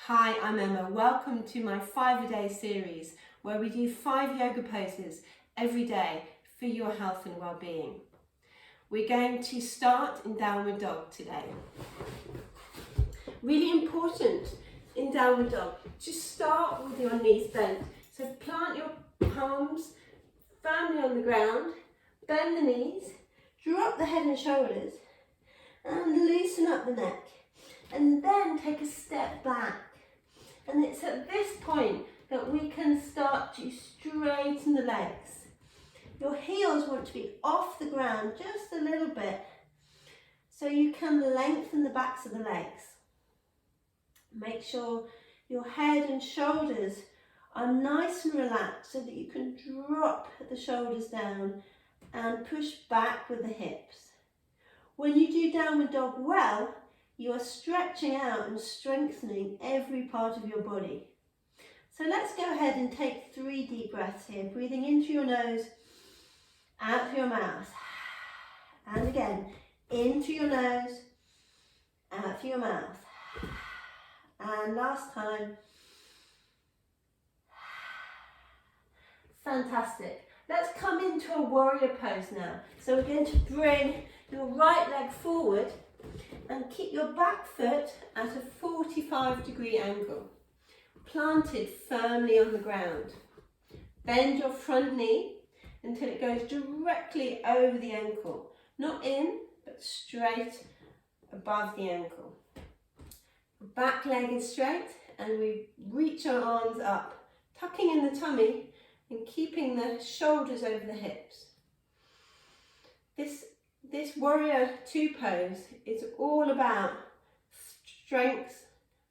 Hi, I'm Emma. Welcome to my 5-a-day series where we do 5 yoga poses every day for your health and well-being. We're going to start in downward dog today. Really important in downward dog to start with your knees bent. So plant your palms firmly on the ground, bend the knees, drop the head and shoulders and loosen up the neck. And then take a step back. And it's at this point that we can start to straighten the legs. Your heels want to be off the ground just a little bit so you can lengthen the backs of the legs. Make sure your head and shoulders are nice and relaxed so that you can drop the shoulders down and push back with the hips. When you do downward dog well, you are stretching out and strengthening every part of your body. So let's go ahead and take 3 deep breaths here, breathing into your nose, out through your mouth. And again, into your nose, out through your mouth. And last time. Fantastic. Let's come into a warrior pose now. So we're going to bring your right leg forward and keep your back foot at a 45-degree angle, planted firmly on the ground. Bend your front knee until it goes directly over the ankle, not in, but straight above the ankle. The back leg is straight and we reach our arms up, tucking in the tummy and keeping the shoulders over the hips. This warrior 2 pose is all about strength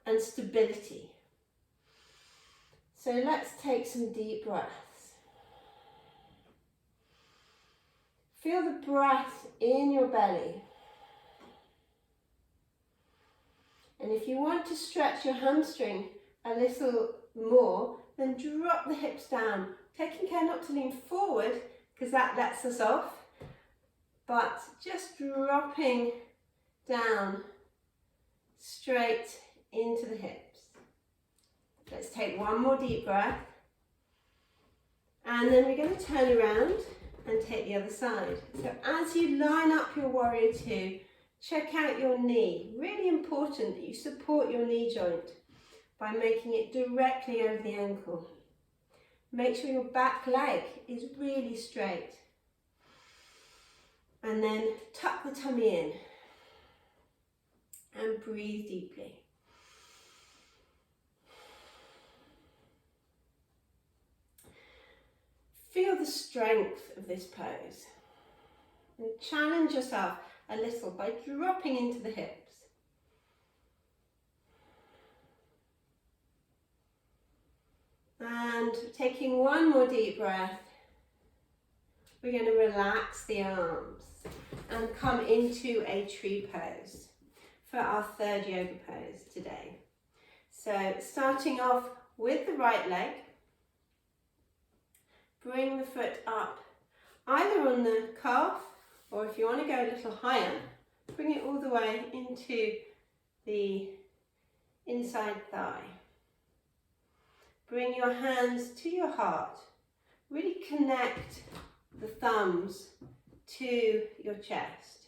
and stability. So let's take some deep breaths. Feel the breath in your belly. And if you want to stretch your hamstring a little more, then drop the hips down, taking care not to lean forward because that lets us off. But just dropping down straight into the hips. Let's take 1 more deep breath. And then we're going to turn around and take the other side. So as you line up your warrior 2, check out your knee. Really important that you support your knee joint by making it directly over the ankle. Make sure your back leg is really straight. And then tuck the tummy in and breathe deeply. Feel the strength of this pose and challenge yourself a little by dropping into the hips. And taking 1 more deep breath, we're going to relax the arms and come into a tree pose for our 3rd yoga pose today. So starting off with the right leg, bring the foot up either on the calf or if you want to go a little higher, bring it all the way into the inside thigh. Bring your hands to your heart, really connect the thumbs to your chest.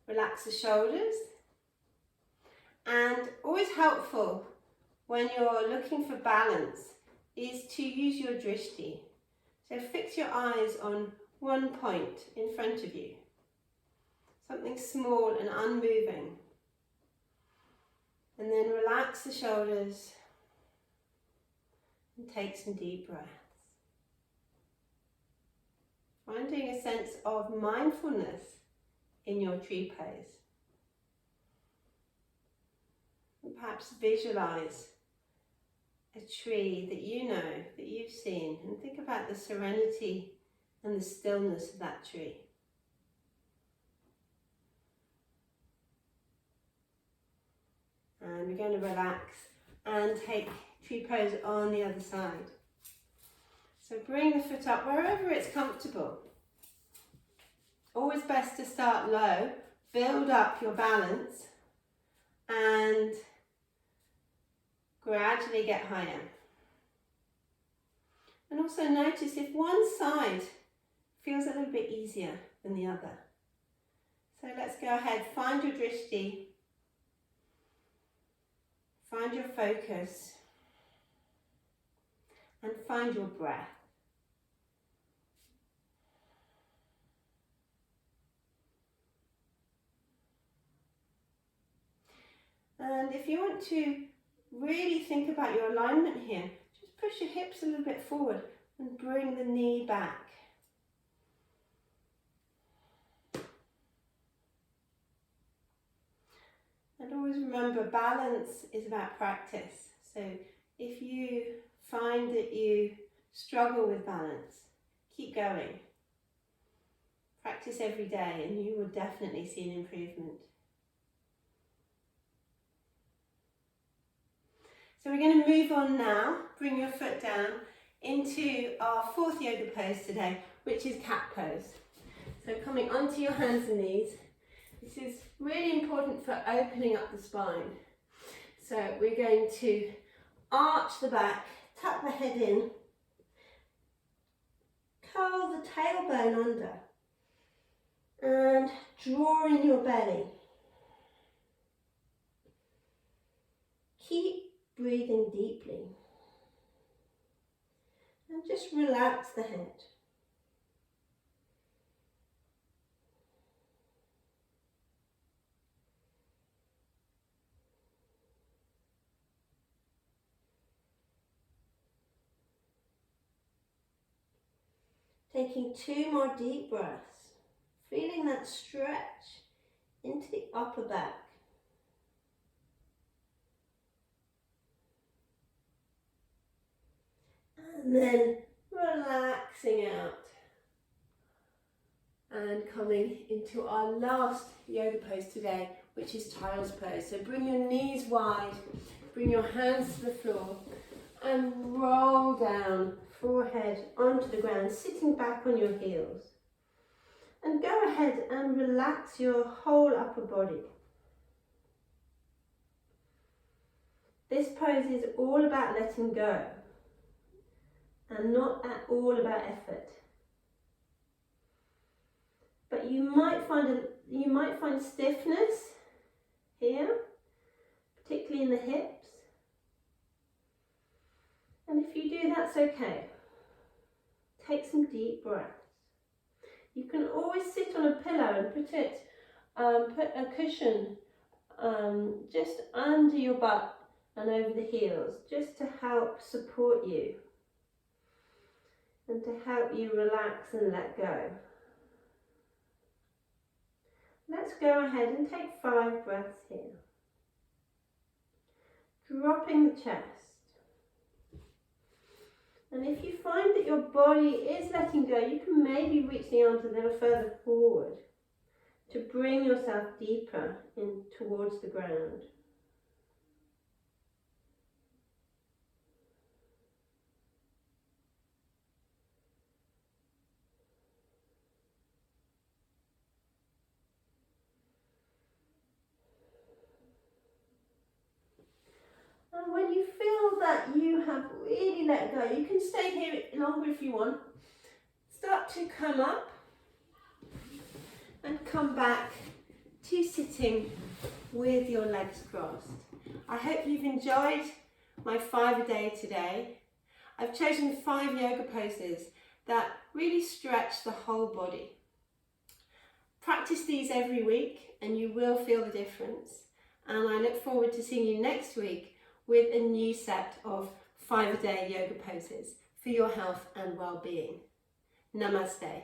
Relax the shoulders, and always helpful when you're looking for balance is to use your drishti. So fix your eyes on one point in front of you, something small and unmoving, and then relax the shoulders and take some deep breaths. Finding a sense of mindfulness in your tree pose. And perhaps visualize a tree that you know, that you've seen, and think about the serenity and the stillness of that tree. And we're going to relax and take tree pose on the other side. So bring the foot up wherever it's comfortable. Always best to start low, build up your balance and gradually get higher. And also notice if one side feels a little bit easier than the other. So let's go ahead, find your drishti, find your focus, and find your breath. And if you want to really think about your alignment here, just push your hips a little bit forward and bring the knee back. And always remember, balance is about practice. So if you find that you struggle with balance, keep going. Practice every day and you will definitely see an improvement. So we're going to move on now. Bring your foot down into our fourth yoga pose today, which is cat pose. So coming onto your hands and knees. This is really important for opening up the spine. So we're going to arch the back, tuck the head in, curl the tailbone under, and draw in your belly. Keep breathing deeply. And just relax the head. Taking 2 more deep breaths, feeling that stretch into the upper back. And then relaxing out. And coming into our last yoga pose today, which is child's pose. So bring your knees wide, bring your hands to the floor, and roll down, forehead onto the ground, sitting back on your heels. And go ahead and relax your whole upper body. This pose is all about letting go and not at all about effort. But you might find stiffness here, particularly in the hips. And if you do, that's okay. Take some deep breaths. You can always sit on a pillow and put a cushion just under your butt and over the heels, just to help support you and to help you relax and let go. Let's go ahead and take 5 breaths here. Dropping the chest. And if you find that your body is letting go, you can maybe reach the arms a little further forward to bring yourself deeper in towards the ground. And when you feel that you have really let go, you can stay here longer if you want. Start to come up and come back to sitting with your legs crossed. I hope you've enjoyed my 5 a day today. I've chosen 5 yoga poses that really stretch the whole body. Practice these every week and you will feel the difference. And I look forward to seeing you next week with a new set of 5 a day yoga poses for your health and well-being. Namaste.